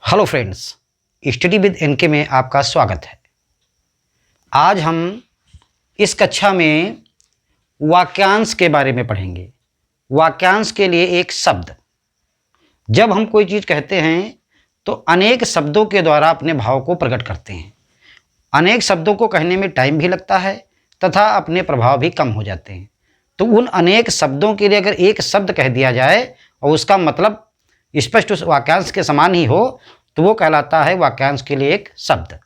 Hello friends, study with NK में आपका स्वागत है। आज हम इस कक्षा में वाक्यांश के बारे में पढ़ेंगे। वाक्यांश के लिए एक शब्द। जब हम कोई चीज़ कहते हैं तो अनेक शब्दों के द्वारा अपने भाव को प्रकट करते हैं। अनेक शब्दों को कहने में टाइम भी लगता है तथा अपने प्रभाव भी कम हो जाते हैं। तो उन अनेक शब्दों के लिए अगर एक शब्द कह दिया जाए और उसका मतलब स्पष्ट उस वाक्यांश के समान ही हो तो वो कहलाता है वाक्यांश के लिए एक शब्द।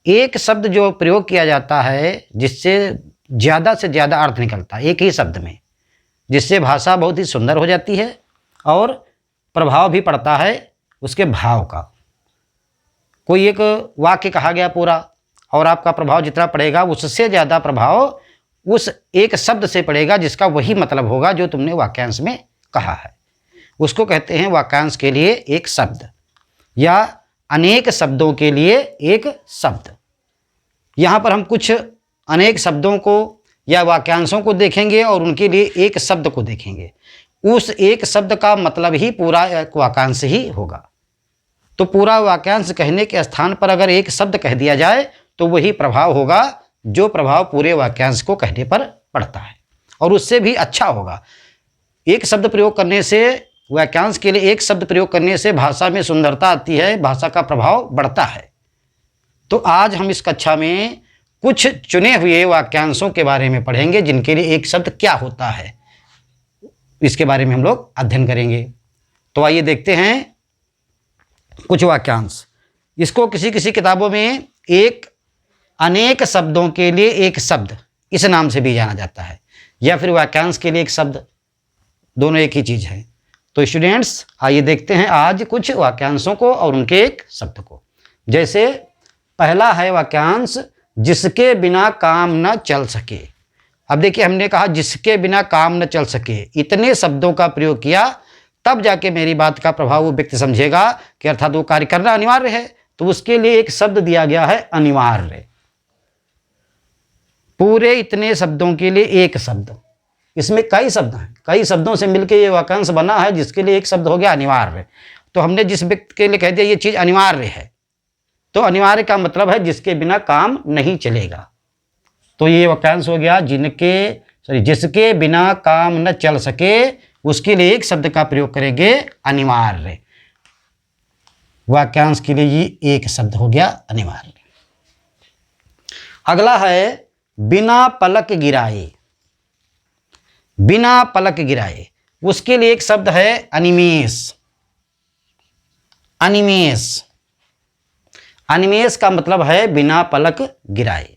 एक शब्द जो प्रयोग किया जाता है जिससे ज़्यादा से ज़्यादा अर्थ निकलता है एक ही शब्द में, जिससे भाषा बहुत ही सुंदर हो जाती है और प्रभाव भी पड़ता है उसके भाव का। कोई एक वाक्य कहा गया पूरा और आपका प्रभाव जितना पड़ेगा उससे ज़्यादा प्रभाव उस एक शब्द से पड़ेगा जिसका वही मतलब होगा जो तुमने वाक्यांश में कहा है। उसको कहते हैं वाक्यांश के लिए एक शब्द या अनेक शब्दों के लिए एक शब्द। यहाँ पर हम कुछ अनेक शब्दों को या वाक्यांशों को देखेंगे और उनके लिए एक शब्द को देखेंगे। उस एक शब्द का मतलब ही पूरा एक वाक्यांश ही होगा। तो पूरा वाक्यांश कहने के स्थान पर अगर एक शब्द कह दिया जाए तो वही प्रभाव होगा जो प्रभाव पूरे वाक्यांश को कहने पर पड़ता है और उससे भी अच्छा होगा। एक शब्द प्रयोग करने से, वाक्यांश के लिए एक शब्द प्रयोग करने से भाषा में सुंदरता आती है, भाषा का प्रभाव बढ़ता है। तो आज हम इस कक्षा में कुछ चुने हुए वाक्यांशों के बारे में पढ़ेंगे जिनके लिए एक शब्द क्या होता है, इसके बारे में हम लोग अध्ययन करेंगे। तो आइए देखते हैं कुछ वाक्यांश। इसको किसी किसी किताबों में एक अनेक शब्दों के लिए एक शब्द इस नाम से भी जाना जाता है या फिर वाक्यांश के लिए एक शब्द, दोनों एक ही चीज़ है। तो स्टूडेंट्स आइए देखते हैं आज कुछ वाक्यांशों को और उनके एक शब्द को। जैसे पहला है वाक्यांश जिसके बिना काम न चल सके। अब देखिए हमने कहा जिसके बिना काम न चल सके, इतने शब्दों का प्रयोग किया तब जाके मेरी बात का प्रभाव वो व्यक्ति समझेगा कि अर्थात वो कार्य करना अनिवार्य है। तो उसके लिए एक शब्द दिया गया है अनिवार्य। पूरे इतने शब्दों के लिए एक शब्द। इसमें कई शब्द हैं, कई शब्दों से मिलकर ये वाक्यांश बना है जिसके लिए एक शब्द हो गया अनिवार्य। तो हमने जिस व्यक्ति के लिए कह दिया ये चीज़ अनिवार्य है, तो अनिवार्य का मतलब है जिसके बिना काम नहीं चलेगा। तो ये वाक्यांश हो गया जिसके बिना काम न चल सके, उसके लिए एक शब्द का प्रयोग करेंगे अनिवार्य। वाक्यांश के लिए ये एक शब्द हो गया अनिवार्य। अगला है बिना पलक गिराए। बिना पलक गिराए, उसके लिए एक शब्द है अनिमेष। अनिमेष, अनिमेष का मतलब है बिना पलक गिराए।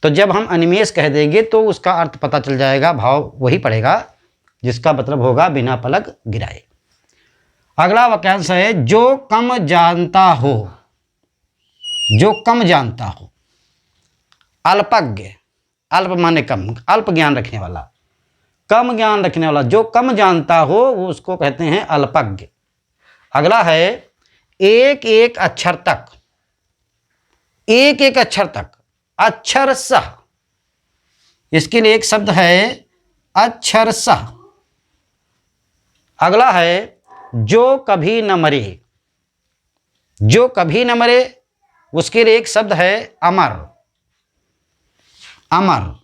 तो जब हम अनिमेष कह देंगे तो उसका अर्थ पता चल जाएगा, भाव वही पड़ेगा जिसका मतलब होगा बिना पलक गिराए। अगला वाक्यांश है जो कम जानता हो। जो कम जानता हो, अल्पज्ञ, अल्प माने कम, अल्प ज्ञान रखने वाला, कम ज्ञान रखने वाला, जो कम जानता हो वो उसको कहते हैं अल्पज्ञ। अगला है एक एक अक्षर तक। एक एक अक्षर तक, अक्षरशः, इसके लिए एक शब्द है अक्षरशः। अगला है जो कभी न मरे। जो कभी न मरे, उसके लिए एक शब्द है अमर। अमर,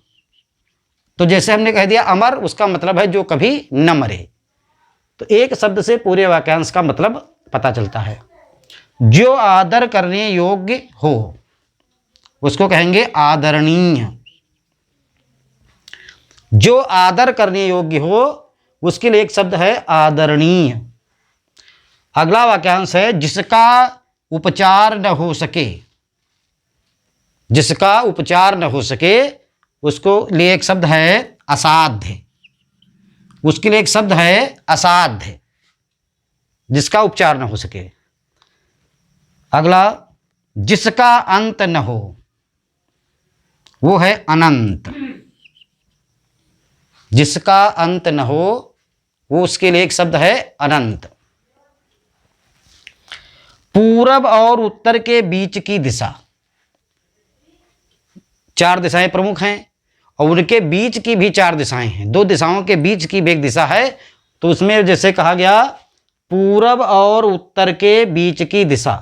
तो जैसे हमने कह दिया अमर, उसका मतलब है जो कभी न मरे। तो एक शब्द से पूरे वाक्यांश का मतलब पता चलता है। जो आदर करने योग्य हो, उसको कहेंगे आदरणीय। जो आदर करने योग्य हो, उसके लिए एक शब्द है आदरणीय। अगला वाक्यांश है जिसका उपचार न हो सके। जिसका उपचार न हो सके, उसको लिए एक शब्द है असाध्य। उसके लिए एक शब्द है असाध्य, जिसका उपचार न हो सके। अगला जिसका अंत न हो, वो है अनंत। जिसका अंत न हो, वो उसके लिए एक शब्द है अनंत। पूरब और उत्तर के बीच की दिशा। चार दिशाएं प्रमुख हैं और उनके बीच की भी चार दिशाएं हैं। दो दिशाओं के बीच की भी एक दिशा है। तो उसमें जैसे कहा गया पूरब और उत्तर के बीच की दिशा।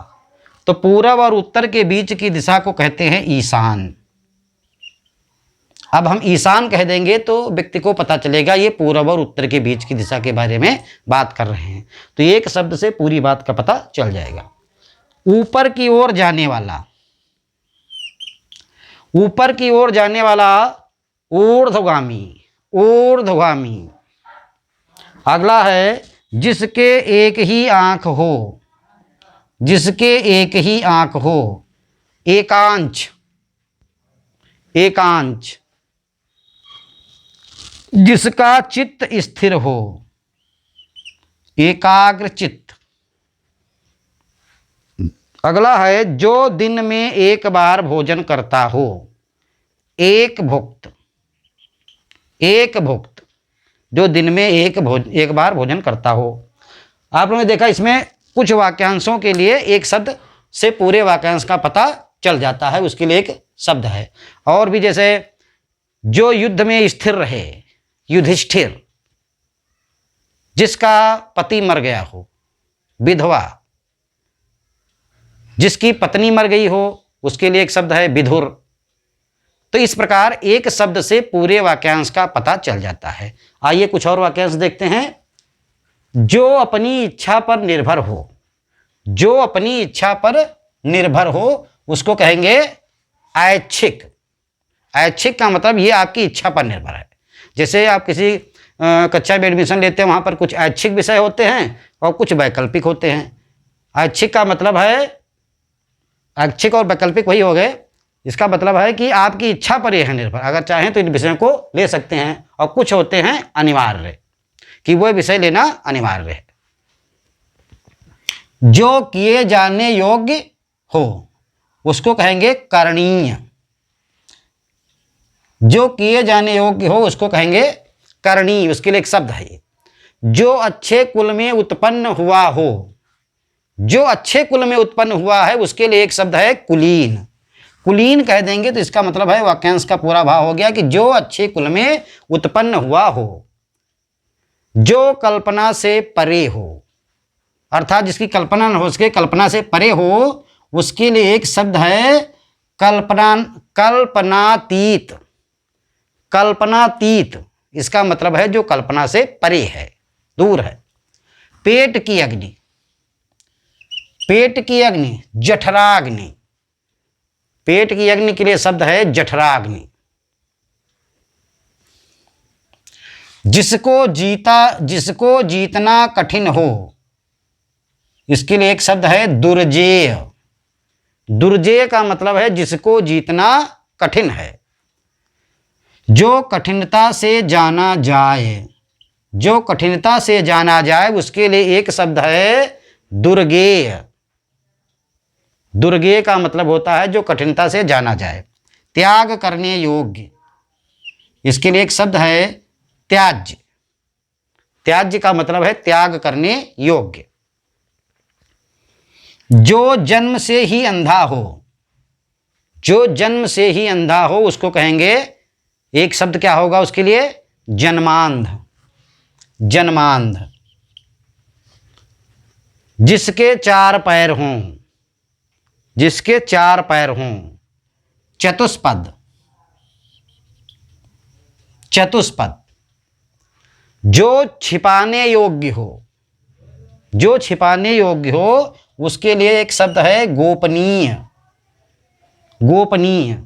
तो पूरब और उत्तर के बीच की दिशा को कहते हैं ईशान। अब हम ईशान कह देंगे तो व्यक्ति को पता चलेगा ये पूरब और उत्तर के बीच की दिशा के बारे में बात कर रहे हैं। तो एक शब्द से पूरी बात का पता चल जाएगा। ऊपर की ओर जाने वाला, ऊपर की ओर जाने वाला ऊर्ध्वगामी, ऊर्ध्वगामी। अगला है जिसके एक ही आंख हो, जिसके एक ही आंख हो, एकांश, एकांश। जिसका चित्त स्थिर हो, एकाग्र चित्त। अगला है जो दिन में एक बार भोजन करता हो, एक भुक्त, एक भुक्त। जो दिन में एक बार भोजन करता हो। आप लोगों ने देखा इसमें कुछ वाक्यांशों के लिए एक शब्द से पूरे वाक्यांश का पता चल जाता है, उसके लिए एक शब्द है। और भी जैसे जो युद्ध में स्थिर रहे, युधिष्ठिर। जिसका पति मर गया हो, विधवा। जिसकी पत्नी मर गई हो, उसके लिए एक शब्द है विधुर। तो इस प्रकार एक शब्द से पूरे वाक्यांश का पता चल जाता है। आइए कुछ और वाक्यांश देखते हैं। जो अपनी इच्छा पर निर्भर हो, जो अपनी इच्छा पर निर्भर हो उसको कहेंगे ऐच्छिक। ऐच्छिक का मतलब ये आपकी इच्छा पर निर्भर है। जैसे आप किसी कक्षा में एडमिशन लेते हैं, वहाँ पर कुछ ऐच्छिक विषय होते हैं और कुछ वैकल्पिक होते हैं। ऐच्छिक का मतलब है, ऐच्छिक और वैकल्पिक वही हो गए। इसका मतलब है कि आपकी इच्छा पर यह है निर्भर। अगर चाहें तो इन विषयों को ले सकते हैं। और कुछ होते हैं अनिवार्य, कि वह विषय लेना अनिवार्य है। जो किए जाने योग्य हो उसको कहेंगे करणीय। जो किए जाने योग्य हो उसको कहेंगे करणीय। उसके लिए एक शब्द है। जो अच्छे कुल में उत्पन्न हुआ हो, जो अच्छे कुल में उत्पन्न हुआ है उसके लिए एक शब्द है कुलीन। कुलीन कह देंगे तो इसका मतलब है वाक्यांश का पूरा भाव हो गया कि जो अच्छे कुल में उत्पन्न हुआ हो। जो कल्पना से परे हो, अर्थात जिसकी कल्पना न हो सके, कल्पना से परे हो, उसके लिए एक शब्द है कल्पना, कल्पनातीत। कल्पनातीत इसका मतलब है जो कल्पना से परे है, दूर है। पेट की अग्नि, पेट की अग्नि, जठराग्नि। पेट की अग्नि के लिए शब्द है जठराग्नि। जिसको जीता, जिसको जीतना कठिन हो, इसके लिए एक शब्द है दुर्जेय। दुर्जेय का मतलब है जिसको जीतना कठिन है। जो कठिनता से जाना जाए, जो कठिनता से जाना जाए उसके लिए एक शब्द है दुर्गेय। दुर्गेय का मतलब होता है जो कठिनता से जाना जाए। त्याग करने योग्य, इसके लिए एक शब्द है त्याज्य। त्याज्य का मतलब है त्याग करने योग्य। जो जन्म से ही अंधा हो, जो जन्म से ही अंधा हो उसको कहेंगे, एक शब्द क्या होगा उसके लिए, जन्मांध। जन्मांध। जिसके चार पैर हों, जिसके चार पैर हों, चतुष्पद। चतुष्पद। जो छिपाने योग्य हो, जो छिपाने योग्य हो उसके लिए एक शब्द है गोपनीय। गोपनीय।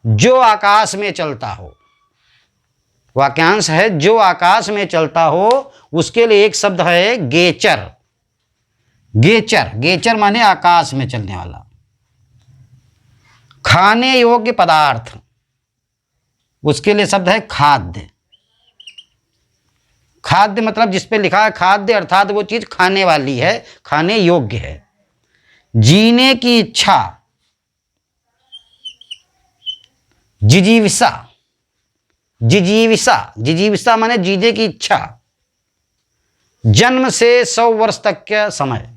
जो आकाश में चलता हो, वाक्यांश है जो आकाश में चलता हो उसके लिए एक शब्द है गेचर। गेचर। गेचर माने आकाश में चलने वाला। खाने योग्य पदार्थ, उसके लिए शब्द है खाद्य। खाद्य मतलब जिस पे लिखा है खाद्य, अर्थात वो चीज खाने वाली है, खाने योग्य है। जीने की इच्छा, जिजीविषा। जिजीविषा। जिजीविषा माने जीने की इच्छा। जन्म से 100 वर्ष तक का समय,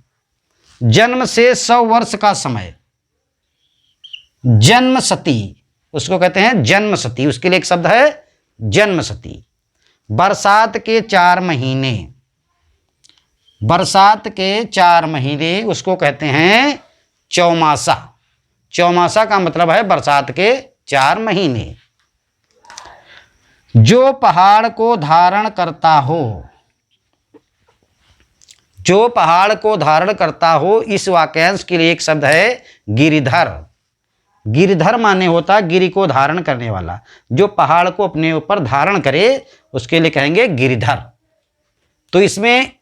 जन्म से 100 वर्ष का समय। जन्मशती, उसको कहते हैं जन्मशती, उसके लिए एक शब्द है जन्मशती। बरसात के 4 महीने, बरसात के 4 महीने उसको कहते हैं चौमासा। चौमासा का मतलब है बरसात के 4 महीने। जो पहाड़ को धारण करता हो, जो पहाड़ को धारण करता हो, इस वाक्यांश के लिए एक शब्द है गिरिधर। गिरिधर माने होता है गिरि को धारण करने वाला। जो पहाड़ को अपने ऊपर धारण करे उसके लिए कहेंगे गिरिधर। तो इसमें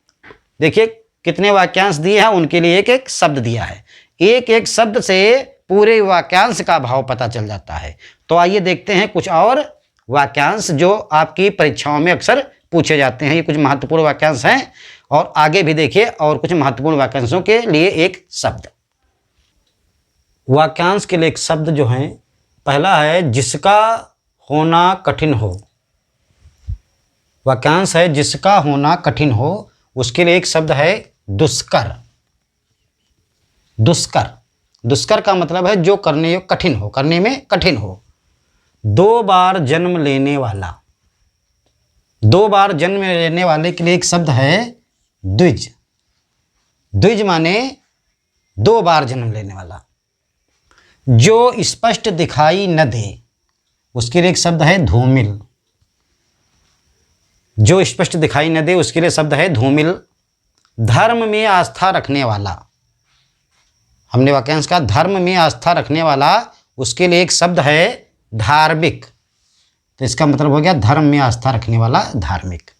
देखिए कितने वाक्यांश दिए हैं, उनके लिए एक एक शब्द दिया है। एक एक शब्द से पूरे वाक्यांश का भाव पता चल जाता है। तो आइए देखते हैं कुछ और वाक्यांश जो आपकी परीक्षाओं में अक्सर पूछे जाते हैं। ये कुछ महत्वपूर्ण वाक्यांश हैं और आगे भी देखिए और कुछ महत्वपूर्ण वाक्यांशों के लिए एक शब्द। वाक्यांश के लिए एक शब्द जो है, पहला है जिसका होना कठिन हो। वाक्यांश है जिसका होना कठिन हो, उसके लिए एक शब्द है दुष्कर। दुष्कर, दुष्कर का मतलब है जो करने योग्य कठिन हो, करने में कठिन हो। 2 बार जन्म लेने वाला। 2 बार जन्म लेने वाले के लिए एक शब्द है द्विज। द्विज माने 2 बार जन्म लेने वाला। जो स्पष्ट दिखाई न दे, उसके लिए एक शब्द है धूमिल। जो स्पष्ट दिखाई न दे उसके लिए शब्द है धूमिल। धर्म में आस्था रखने वाला, हमने वाक्यांश का धर्म में आस्था रखने वाला, उसके लिए एक शब्द है धार्मिक। तो इसका मतलब हो गया धर्म में आस्था रखने वाला, धार्मिक।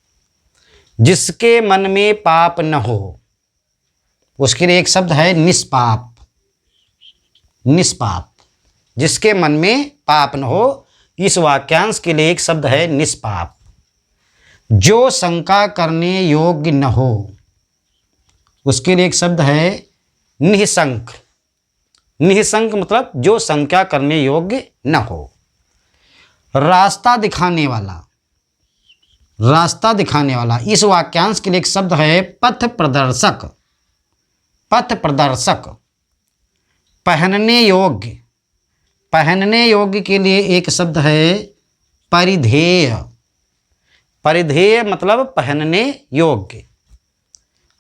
जिसके मन में पाप न हो, उसके लिए एक शब्द है निष्पाप। निष्पाप, जिसके मन में पाप न हो, इस वाक्यांश के लिए एक शब्द है निष्पाप। जो शंका करने योग्य न हो, उसके लिए एक शब्द है निःशंक। निःशंक मतलब जो शंका करने योग्य न हो। रास्ता दिखाने वाला, रास्ता दिखाने वाला, इस वाक्यांश के लिए एक शब्द है पथ प्रदर्शक। पथ प्रदर्शक। पहनने योग्य, पहनने योग्य के लिए एक शब्द है परिधेय। परिधेय मतलब पहनने योग्य।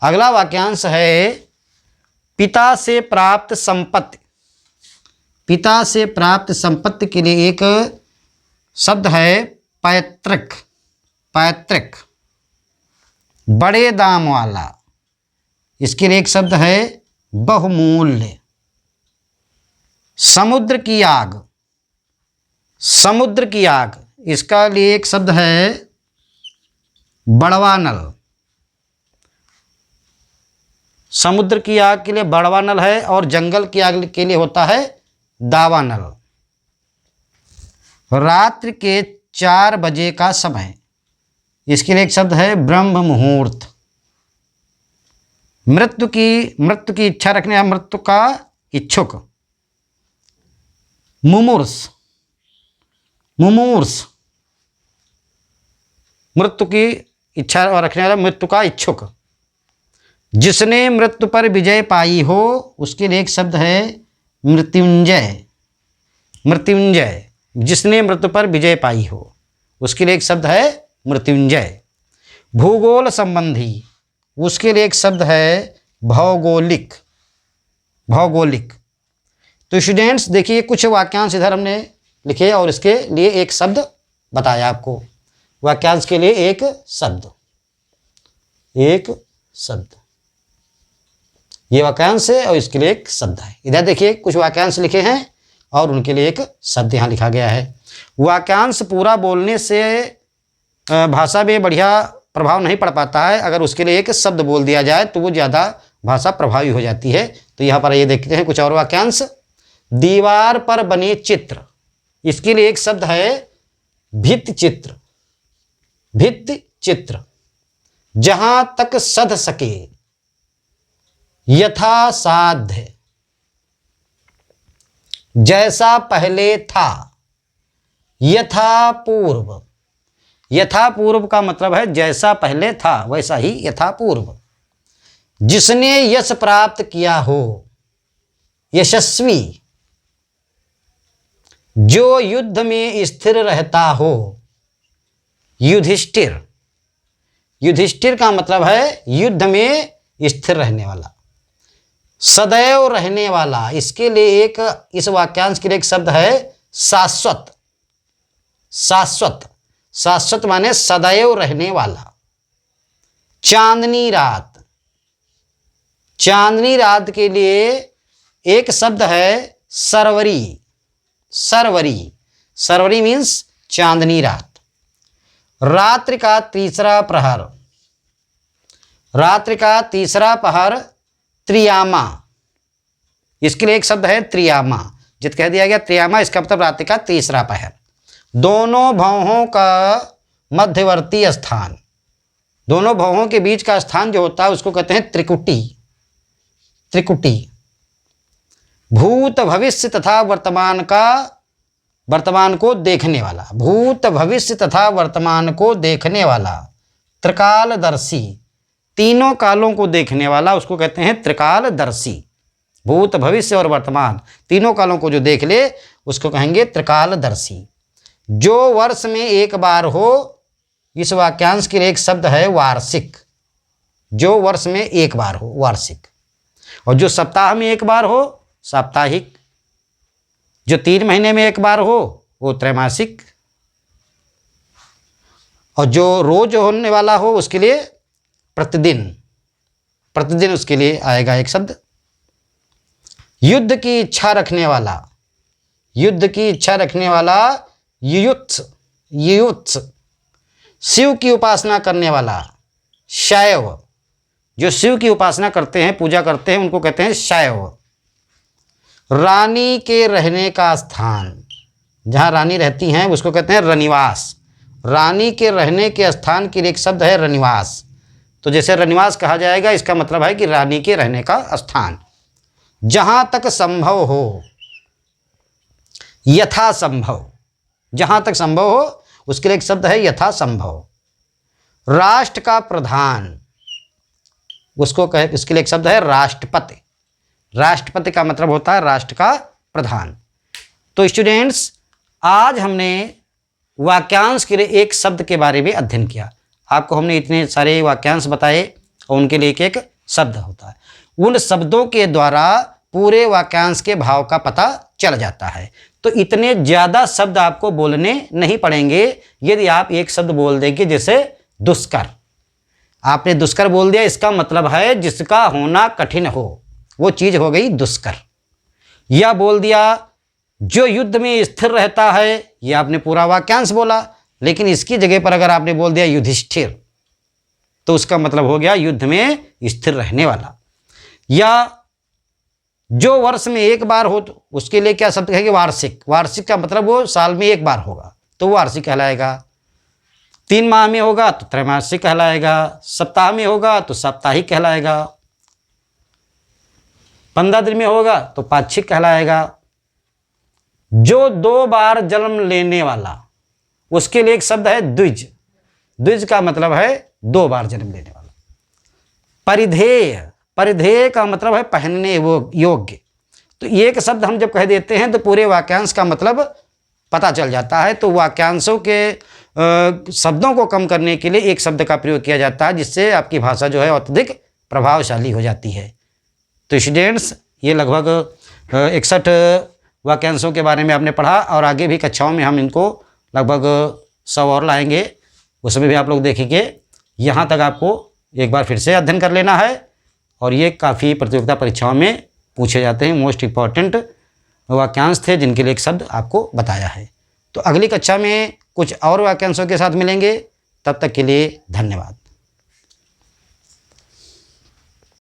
अगला वाक्यांश है पिता से प्राप्त संपत्ति। पिता से प्राप्त संपत्ति के लिए एक शब्द है पैतृक। पैतृक। बड़े दाम वाला, इसके लिए एक शब्द है बहुमूल्य। समुद्र की आग। समुद्र की आग, इसका लिए एक शब्द है बड़वा नल। समुद्र की आग के लिए बड़वा नल है और जंगल की आग के लिए होता है दावा नल। रात्रि के 4 बजे का समय, इसके लिए एक शब्द है ब्रह्म मुहूर्त। मृत्यु की इच्छा रखने वाला, मृत्यु का इच्छुक। मुमूर्ष। मुमूर्ष, मृत्यु की इच्छा रखने वाला, मृत्यु का इच्छुक। जिसने मृत्यु पर विजय पाई हो, उसके लिए एक शब्द है मृत्युंजय। मृत्युंजय, जिसने मृत्यु पर विजय पाई हो, उसके लिए एक शब्द है मृत्युंजय। भूगोल संबंधी, उसके लिए एक शब्द है भौगोलिक। भौगोलिक। तो स्टूडेंट्स देखिए कुछ वाक्यांश इधर हमने लिखे और इसके लिए एक शब्द बताया आपको। वाक्यांश के लिए एक शब्द, एक शब्द, ये वाक्यांश है और इसके लिए एक शब्द है। इधर देखिए कुछ वाक्यांश लिखे हैं और उनके लिए एक शब्द यहाँ लिखा गया है। वाक्यांश पूरा बोलने से भाषा में बढ़िया प्रभाव नहीं पड़ पाता है। अगर उसके लिए एक शब्द बोल दिया जाए तो वो ज़्यादा भाषा प्रभावी हो जाती है। तो यहाँ पर ये देखते हैं कुछ और वाक्यांश। दीवार पर बने चित्र, इसके लिए एक शब्द है भित्ति चित्र। भित्ति चित्र। जहां तक सध सके, यथासाध्य। जैसा पहले था, यथापूर्व। यथापूर्व का मतलब है जैसा पहले था वैसा ही यथापूर्व। जिसने यश प्राप्त किया हो, यशस्वी। जो युद्ध में स्थिर रहता हो, युधिष्ठिर। युधिष्ठिर का मतलब है युद्ध में स्थिर रहने वाला, सदैव रहने वाला। इसके लिए एक, इस वाक्यांश के लिए एक शब्द है शाश्वत। शाश्वत, शाश्वत माने सदैव रहने वाला। चांदनी रात, चांदनी रात के लिए एक शब्द है सरवरी। सरवरी, सरवरी मीन्स चांदनी रात। रात्रि का तीसरा प्रहर, रात्रि का तीसरा पहर त्रियामा। इसके लिए एक शब्द है त्रियामा, जित कह दिया गया त्रियामा, इसका मतलब रात्रि का तीसरा पहर। दोनों भवों का मध्यवर्ती स्थान, दोनों भवों के बीच का स्थान जो होता है उसको कहते हैं त्रिकुटी। त्रिकुटी। भूत भविष्य तथा वर्तमान का, वर्तमान को देखने वाला, भूत भविष्य तथा वर्तमान को देखने वाला, त्रिकालदर्शी, तीनों कालों को देखने वाला, उसको कहते हैं त्रिकालदर्शी। भूत भविष्य और वर्तमान तीनों कालों को जो देख ले उसको कहेंगे त्रिकालदर्शी। जो वर्ष में एक बार हो, इस वाक्यांश के लिए एक शब्द है वार्षिक। जो वर्ष में एक बार हो, वार्षिक। और जो सप्ताह में एक बार हो, साप्ताहिक। जो 3 महीने में एक बार हो, वो त्रैमासिक। और जो रोज होने वाला हो उसके लिए प्रतिदिन। प्रतिदिन उसके लिए आएगा एक शब्द। युद्ध की इच्छा रखने वाला, युद्ध की इच्छा रखने वाला युयुत्स। युयुत्स। शिव की उपासना करने वाला शैव। जो शिव की उपासना करते हैं, पूजा करते हैं, उनको कहते हैं शैव। रानी के रहने का स्थान, जहाँ रानी रहती हैं उसको कहते हैं रनिवास। रानी के रहने के स्थान के लिए एक शब्द है रनिवास। तो जैसे रनिवास कहा जाएगा, इसका मतलब है कि रानी के रहने का स्थान। जहाँ तक संभव हो, यथा संभव, जहाँ तक संभव हो उसके लिए एक शब्द है यथा संभव। राष्ट्र का प्रधान, उसको कहे, इसके लिए एक शब्द है राष्ट्रपति। राष्ट्रपति का मतलब होता है राष्ट्र का प्रधान। तो स्टूडेंट्स, आज हमने वाक्यांश के लिए एक शब्द के बारे में अध्ययन किया। आपको हमने इतने सारे वाक्यांश बताए और उनके लिए एक एक शब्द होता है। उन शब्दों के द्वारा पूरे वाक्यांश के भाव का पता चल जाता है। तो इतने ज़्यादा शब्द आपको बोलने नहीं पड़ेंगे यदि आप एक शब्द बोल देंगे। जैसे दुष्कर, आपने दुष्कर बोल दिया, इसका मतलब है जिसका होना कठिन हो, वो चीज़ हो गई दुष्कर। या बोल दिया जो युद्ध में स्थिर रहता है, ये आपने पूरा वाक्यांश बोला। लेकिन इसकी जगह पर अगर आपने बोल दिया युधिष्ठिर, तो उसका मतलब हो गया युद्ध में स्थिर रहने वाला। या जो वर्ष में एक बार हो, तो उसके लिए क्या शब्द कहेंगे वार्षिक। वार्षिक का मतलब वो साल में एक बार होगा तो वार्षिक कहलाएगा। 3 माह में होगा तो त्रैमासिक कहलाएगा। सप्ताह में होगा तो साप्ताहिक कहलाएगा। 15 दिन में होगा तो पाक्षिक कहलाएगा। जो 2 बार जन्म लेने वाला, उसके लिए एक शब्द है द्विज। द्विज का मतलब है 2 बार जन्म लेने वाला। परिधेय, परिधेय का मतलब है पहनने योग्य। तो एक शब्द हम जब कह देते हैं तो पूरे वाक्यांश का मतलब पता चल जाता है। तो वाक्यांशों के शब्दों को कम करने के लिए एक शब्द का प्रयोग किया जाता है, जिससे आपकी भाषा जो है अत्यधिक प्रभावशाली हो जाती है। तो स्टूडेंट्स, ये लगभग 61 वाक्यांशों के बारे में आपने पढ़ा और आगे भी कक्षाओं में हम इनको लगभग 100 और लाएंगे, उसमें भी आप लोग देखेंगे। यहाँ तक आपको एक बार फिर से अध्ययन कर लेना है और ये काफ़ी प्रतियोगिता परीक्षाओं में पूछे जाते हैं। मोस्ट इम्पॉर्टेंट वाक्यांश थे जिनके लिए एक शब्द आपको बताया है। तो अगली कक्षा में कुछ और वाक्यांशों के साथ मिलेंगे। तब तक के लिए धन्यवाद।